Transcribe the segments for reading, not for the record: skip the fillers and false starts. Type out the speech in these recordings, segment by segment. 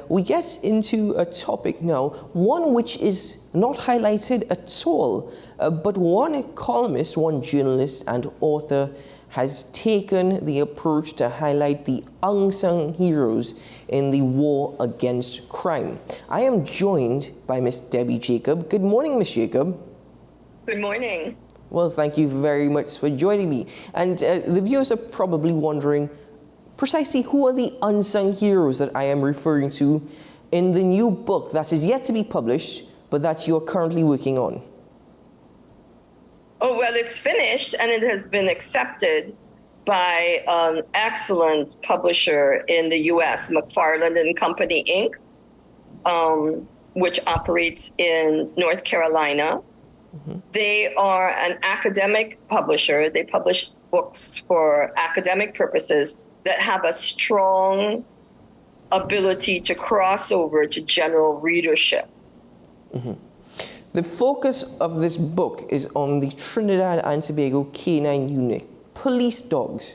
We get into a topic now, one which is not highlighted at all, but one columnist, one journalist and author has taken the approach to highlight the unsung heroes in the war against crime. I am joined by Miss Debbie Jacob. Good morning, Miss Jacob. Good morning. Well, thank you very much for joining me. And the viewers are probably wondering precisely who are the unsung heroes that I am referring to in the new book that is yet to be published, but that you're currently working on. Oh, well, it's finished and it has been accepted by an excellent publisher in the U.S., McFarland and Company, Inc., which operates in North Carolina. Mm-hmm. They are an academic publisher. They publish books for academic purposes that have a strong ability to cross over to general readership. Mm-hmm. The focus of this book is on the Trinidad and Tobago Canine Unit, police dogs.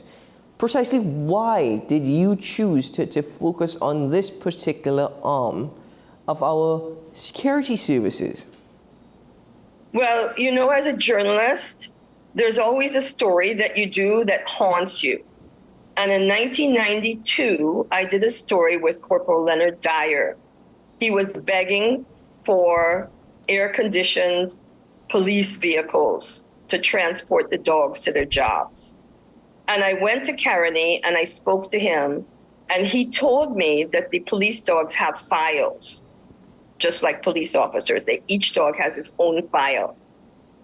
Precisely why did you choose to focus on this particular arm of our security services? Well, you know, as a journalist, there's always a story that you do that haunts you. And in 1992, I did a story with Corporal Leonard Dyer. He was begging for air-conditioned police vehicles to transport the dogs to their jobs. And I went to Caroni and I spoke to him, and he told me that the police dogs have files, just like police officers. Each dog has its own file.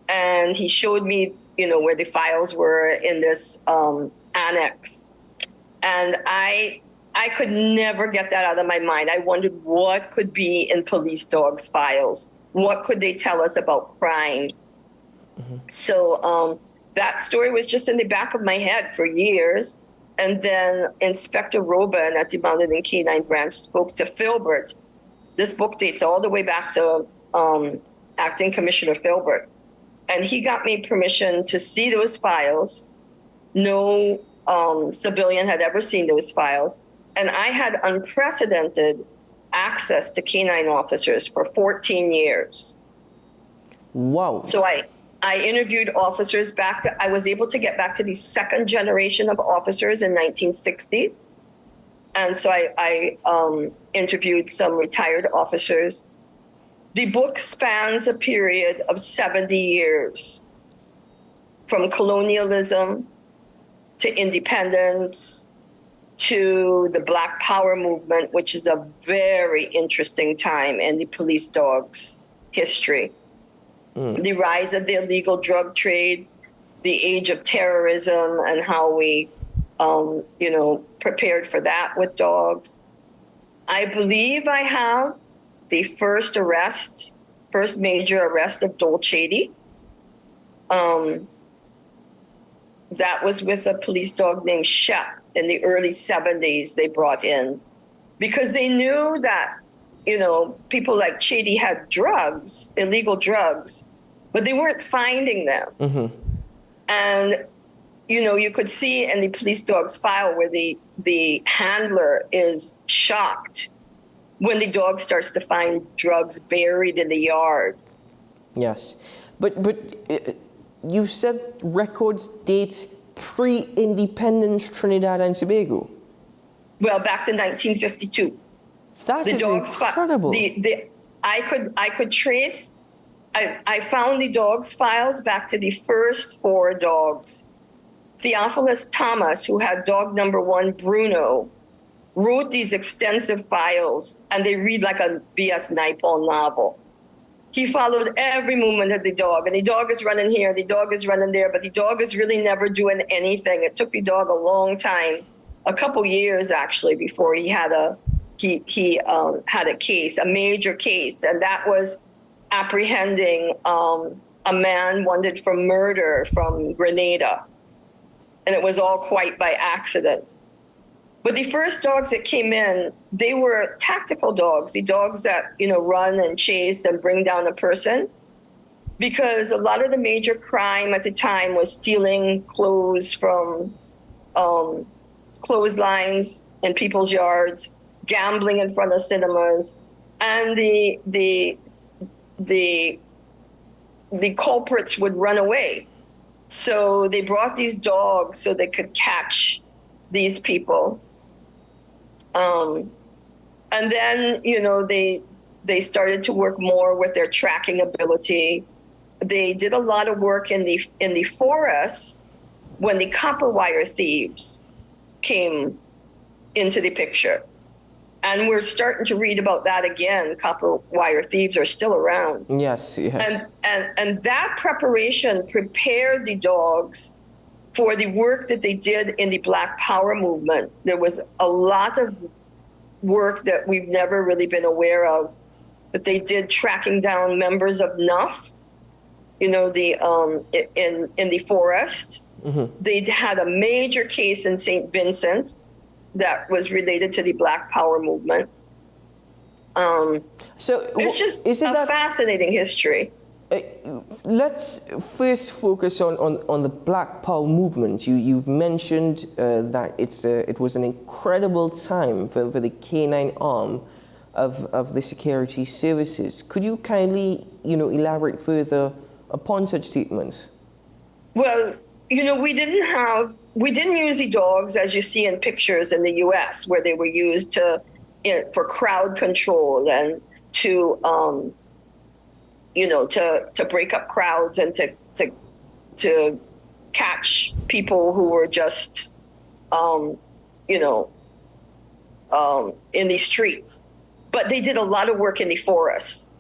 And he showed me, you know, where the files were in this annex. And I could never get that out of my mind. I wondered what could be in police dogs' files. What could they tell us about crime? Mm-hmm. So that story was just in the back of my head for years. And then Inspector Robin at the Mounted and Canine Branch spoke to Filbert. This book dates all the way back to Acting Commissioner Filbert. And he got me permission to see those files. No civilian had ever seen those files. And I had unprecedented access to canine officers for 14 years. Wow. So I interviewed officers I was able to get back to the second generation of officers in 1960. And so I interviewed some retired officers. The book spans a period of 70 years, from colonialism to independence to the Black Power movement, which is a very interesting time in the police dogs' history. The rise of the illegal drug trade, the age of terrorism, and how we, prepared for that with dogs. I believe I have the first major arrest of Dole Chady. That was with a police dog named Shep in the early 70s they brought in, because they knew that, you know, people like Chady had drugs, illegal drugs, but they weren't finding them. Mm-hmm. And, you know, you could see in the police dog's file where the handler is shocked when the dog starts to find drugs buried in the yard. Yes, but you said records date pre-independence Trinidad and Tobago. Well, back to 1952. That is incredible. I could trace. I found the dogs' files back to the first 4 dogs. Theophilus Thomas, who had dog number 1, Bruno, wrote these extensive files, and they read like a B.S. Naipaul novel. He followed every movement of the dog, and the dog is running here, the dog is running there, but the dog is really never doing anything. It took the dog a long time, a couple years actually, before he had a case, a major case, and that was apprehending a man wanted for murder from Grenada, and it was all quite by accident. But the first dogs that came in, they were tactical dogs, the dogs that, you know, run and chase and bring down a person. Because a lot of the major crime at the time was stealing clothes from clotheslines in people's yards, gambling in front of cinemas, and the culprits would run away. So they brought these dogs so they could catch these people. And then, they started to work more with their tracking ability. They did a lot of work in the forests when the copper wire thieves came into the picture. And we're starting to read about that again. Copper wire thieves are still around. Yes, yes. And that preparation prepared the dogs for the work that they did in the Black Power movement. There was a lot of work that we've never really been aware of, but they did tracking down members of NUF, in the forest. Mm-hmm. They had a major case in St. Vincent that was related to the Black Power movement. So it's just fascinating history. Let's first focus on the Black Power movement. You've mentioned that it was an incredible time for the canine arm of the security services. Could you kindly elaborate further upon such statements? Well, we didn't use the dogs as you see in pictures in the U.S. where they were used for crowd control and to break up crowds and to catch people who were just in the streets. But they did a lot of work in the forests,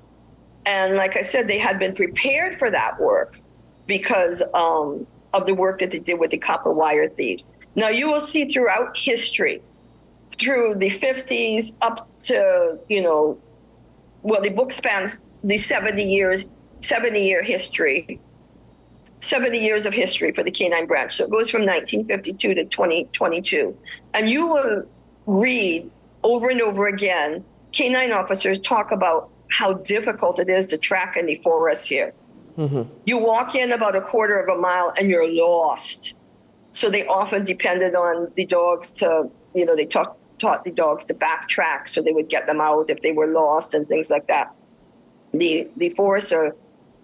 and like I said, they had been prepared for that work because of the work that they did with the copper wire thieves. Now, you will see throughout history, through the 50s up to, the book spans the 70 years of history for the canine branch. So it goes from 1952 to 2022. And you will read over and over again, canine officers talk about how difficult it is to track in the forest here. Mm-hmm. You walk in about a quarter of a mile and you're lost. So they often depended on the dogs to, they taught the dogs to backtrack so they would get them out if they were lost and things like that. The forests are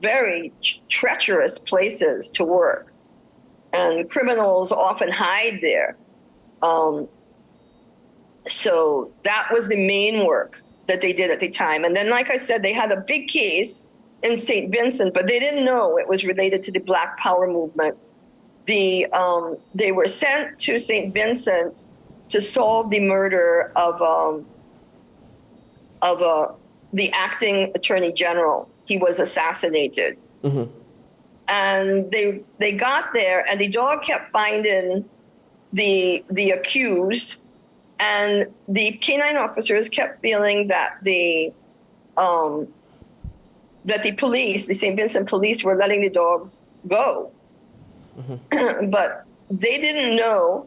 very treacherous places to work, and criminals often hide there. So that was the main work that they did at the time. And then, like I said, they had a big case in St. Vincent, but they didn't know it was related to the Black Power movement. They were sent to St. Vincent to solve the murder of the acting attorney general. He was assassinated. Mm-hmm. And they got there, and the dog kept finding the accused, and the canine officers kept feeling that the police, the St. Vincent police, were letting the dogs go. Mm-hmm. But they didn't know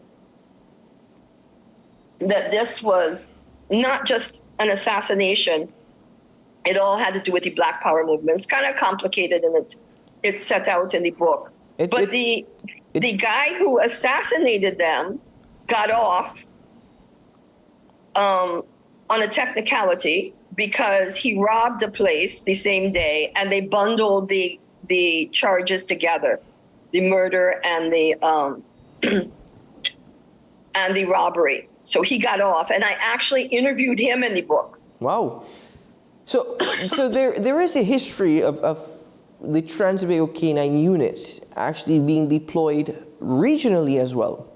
that this was not just an assassination. It all had to do with the Black Power movement. It's kind of complicated, and it's set out in the book. But the guy who assassinated them got off on a technicality because he robbed a place the same day, and they bundled the charges together, the murder and the and the robbery. So he got off, and I actually interviewed him in the book. Wow. So there is a history of the Trans-Tobago Canine Unit actually being deployed regionally as well.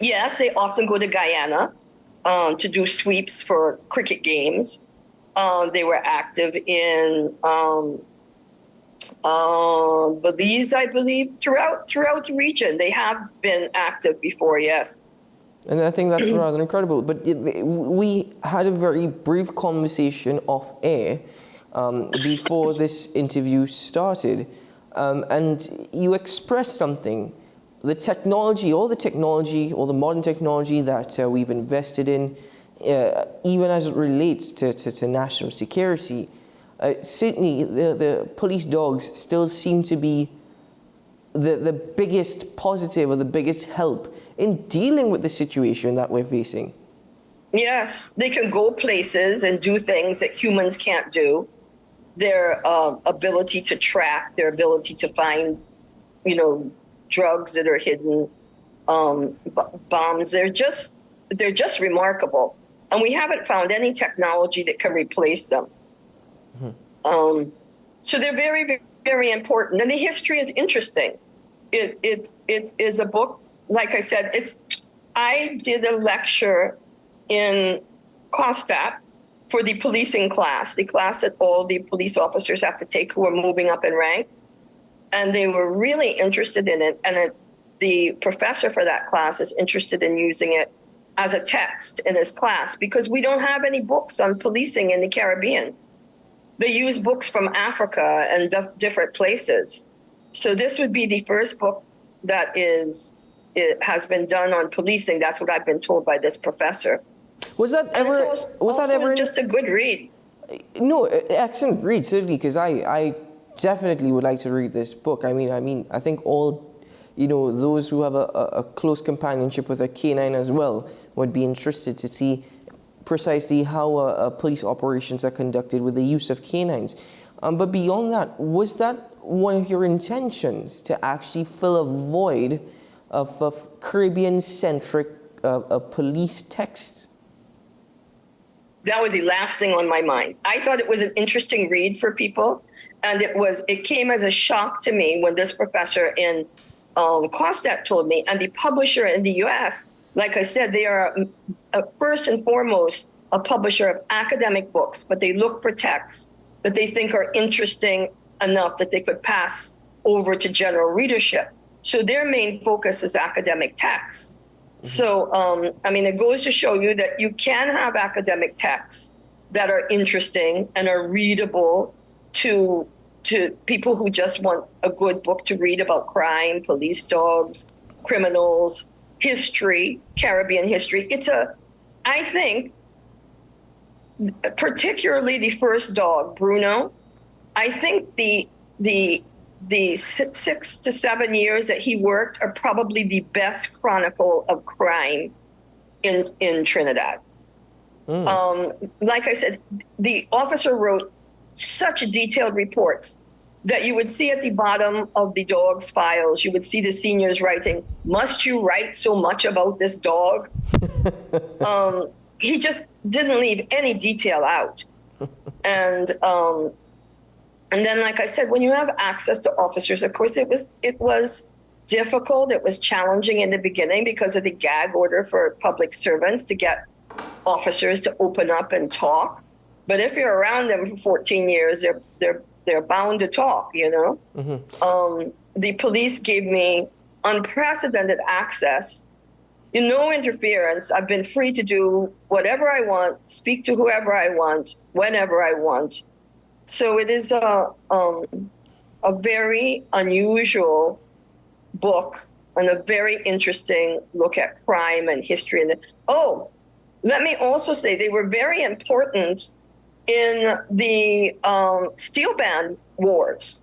Yes, they often go to Guyana to do sweeps for cricket games. They were active in Belize, I believe, throughout the region. They have been active before, yes. And I think that's rather incredible. But we had a very brief conversation off air before this interview started. And you expressed something. The technology, all the modern technology that we've invested in, even as it relates to national security, Sydney, the police dogs still seem to be the biggest positive or the biggest help in dealing with the situation that we're facing. Yes, they can go places and do things that humans can't do. Their ability to track, their ability to find, drugs that are hidden, bombs. They're just remarkable, and we haven't found any technology that can replace them. So they're very, very, very important, and the history is interesting. It is a book. Like I said, I did a lecture in Kostat for the policing class, the class that all the police officers have to take who are moving up in rank. And they were really interested in it. And the professor for that class is interested in using it as a text in his class because we don't have any books on policing in the Caribbean. They use books from Africa and different places. So this would be the first book that it has been done on policing. That's what I've been told by this professor. Was that ever just a good read? No, excellent read, certainly, because I definitely would like to read this book. I mean, I think all, those who have a close companionship with a canine as well would be interested to see precisely how police operations are conducted with the use of canines. But beyond that, was that one of your intentions to actually fill a void of Caribbean-centric police texts? That was the last thing on my mind. I thought it was an interesting read for people, and it came as a shock to me when this professor in Kostat told me, and the publisher in the U.S., like I said, they are first and foremost a publisher of academic books, but they look for texts that they think are interesting enough that they could pass over to general readership. So their main focus is academic texts. So, it goes to show you that you can have academic texts that are interesting and are readable to people who just want a good book to read about crime, police dogs, criminals, history, Caribbean history. I think, particularly the first dog, Bruno, I think the 6 to 7 years that he worked are probably the best chronicle of crime in Trinidad. Like I said, the officer wrote such detailed reports that you would see at the bottom of the dog's files, you would see the seniors writing, "Must you write so much about this dog?" He just didn't leave any detail out. And then, like I said, when you have access to officers, of course, it was difficult. It was challenging in the beginning because of the gag order for public servants to get officers to open up and talk. But if you're around them for 14 years, they're bound to talk, The police gave me unprecedented access, no interference. I've been free to do whatever I want, speak to whoever I want, whenever I want. So it is a very unusual book and a very interesting look at crime and history. Let me also say they were very important in the steel band wars.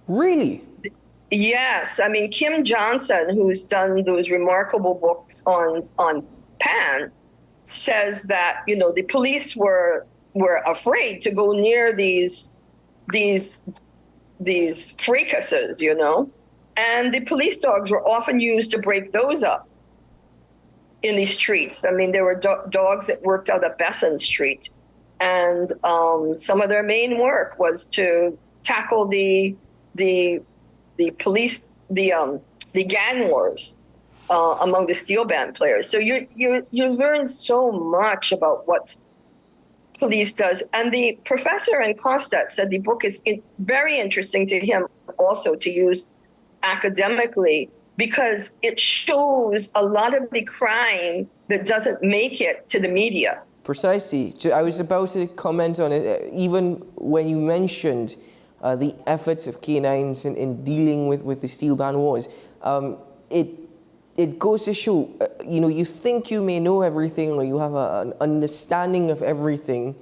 Really? Yes. Kim Johnson, who's done those remarkable books on Pan, says that, the police were afraid to go near these fracases, and the police dogs were often used to break those up in the streets. There were dogs that worked out of Besson Street, and some of their main work was to tackle the police, the gang wars among the steel band players. So you learn so much about what police does. And the professor in Kostat said the book is very interesting to him also to use academically because it shows a lot of the crime that doesn't make it to the media. Precisely. I was about to comment on it, even when you mentioned the efforts of Canines in dealing with the steel band wars. It goes to show, you think you may know everything or you have an understanding of everything,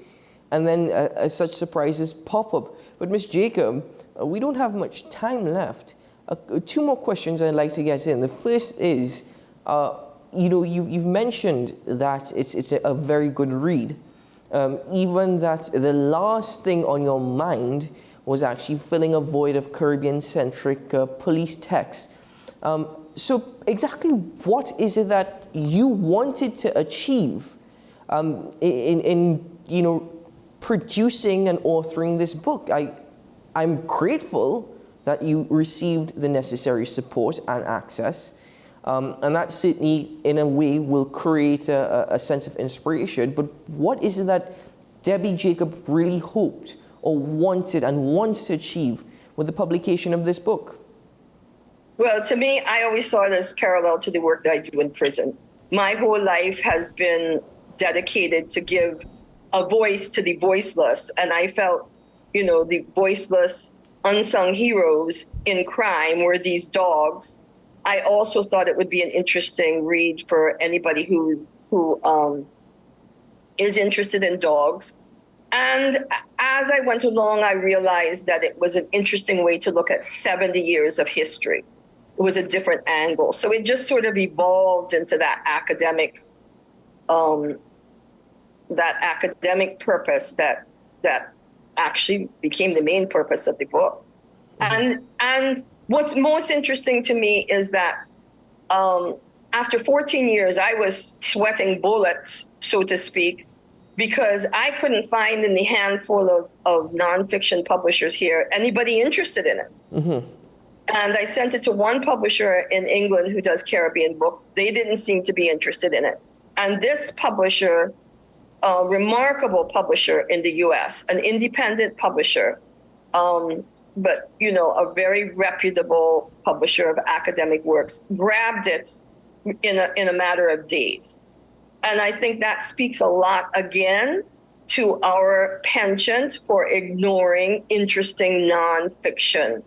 and then such surprises pop up. But Ms. Jacob, we don't have much time left. 2 more questions I'd like to get in. The first is, you've mentioned that it's a very good read. Even that the last thing on your mind was actually filling a void of Caribbean-centric police texts. So exactly what is it that you wanted to achieve in producing and authoring this book? I'm grateful that you received the necessary support and access, and that certainly, in a way, will create a sense of inspiration. But what is it that Debbie Jacob really hoped or wanted and wants to achieve with the publication of this book? Well, to me, I always saw it as parallel to the work that I do in prison. My whole life has been dedicated to give a voice to the voiceless, and I felt, the voiceless unsung heroes in crime were these dogs. I also thought it would be an interesting read for anybody who is interested in dogs. And as I went along, I realized that it was an interesting way to look at 70 years of history. It was a different angle. So it just sort of evolved into that academic purpose that actually became the main purpose of the book. And what's most interesting to me is that after 14 years, I was sweating bullets, so to speak, because I couldn't find in the handful of nonfiction publishers here anybody interested in it. Mm-hmm. And I sent it to one publisher in England who does Caribbean books. They didn't seem to be interested in it. And this publisher, a remarkable publisher in the US, an independent publisher, but a very reputable publisher of academic works, grabbed it in a matter of days. And I think that speaks a lot, again, to our penchant for ignoring interesting nonfiction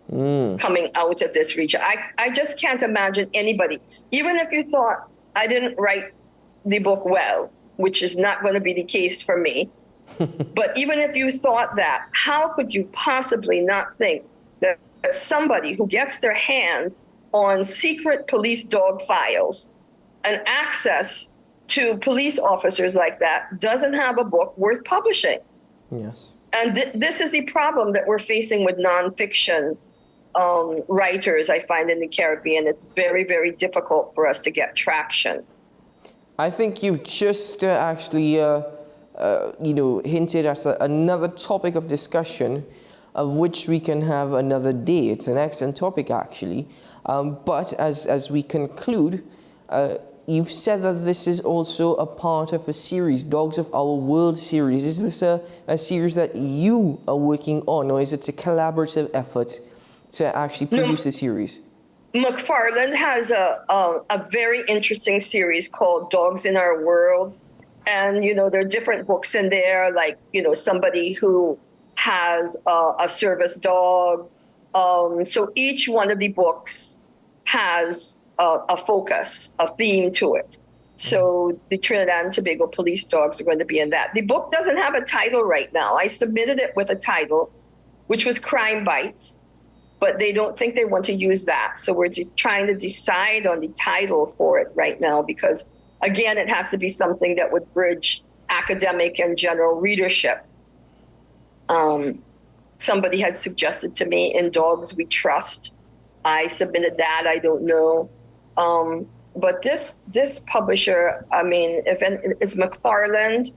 coming out of this region. I just can't imagine anybody, even if you thought I didn't write the book well, which is not going to be the case for me, but even if you thought that, how could you possibly not think that somebody who gets their hands on secret police dog files and access to police officers like that doesn't have a book worth publishing? Yes. And this is the problem that we're facing with nonfiction writers, I find, in the Caribbean. It's very, very difficult for us to get traction. I think you've just actually, hinted at another topic of discussion of which we can have another day. It's an excellent topic, actually. But as we conclude, you've said that this is also a part of a series, Dogs of Our World series. Is this a series that you are working on, or is it a collaborative effort to actually produce the series? McFarland has a very interesting series called Dogs in Our World. And, there are different books in there, like, somebody who has a service dog. So each one of the books has a focus, a theme to it. So the Trinidad and Tobago police dogs are going to be in that. The book doesn't have a title right now. I submitted it with a title, which was Crime Bites, but they don't think they want to use that. So we're just trying to decide on the title for it right now, because, again, it has to be something that would bridge academic and general readership. Somebody had suggested to me, In Dogs We Trust. I submitted that. I don't know. But this publisher, it's McFarland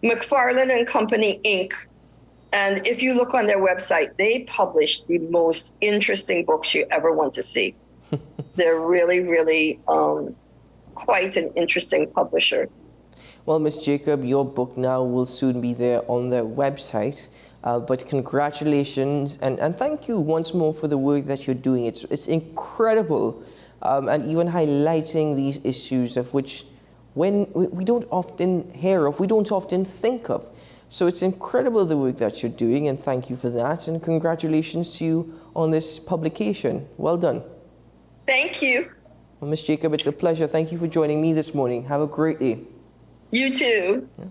and Company, Inc. And if you look on their website, they publish the most interesting books you ever want to see. They're really, really quite an interesting publisher. Well, Ms. Jacob, your book now will soon be there on their website. But congratulations and thank you once more for the work that you're doing. It's incredible, and even highlighting these issues of which we don't often hear of, we don't often think of. So it's incredible the work that you're doing, and thank you for that. And congratulations to you on this publication. Well done. Thank you. Well, Ms. Jacob, it's a pleasure. Thank you for joining me this morning. Have a great day. You too. Yeah.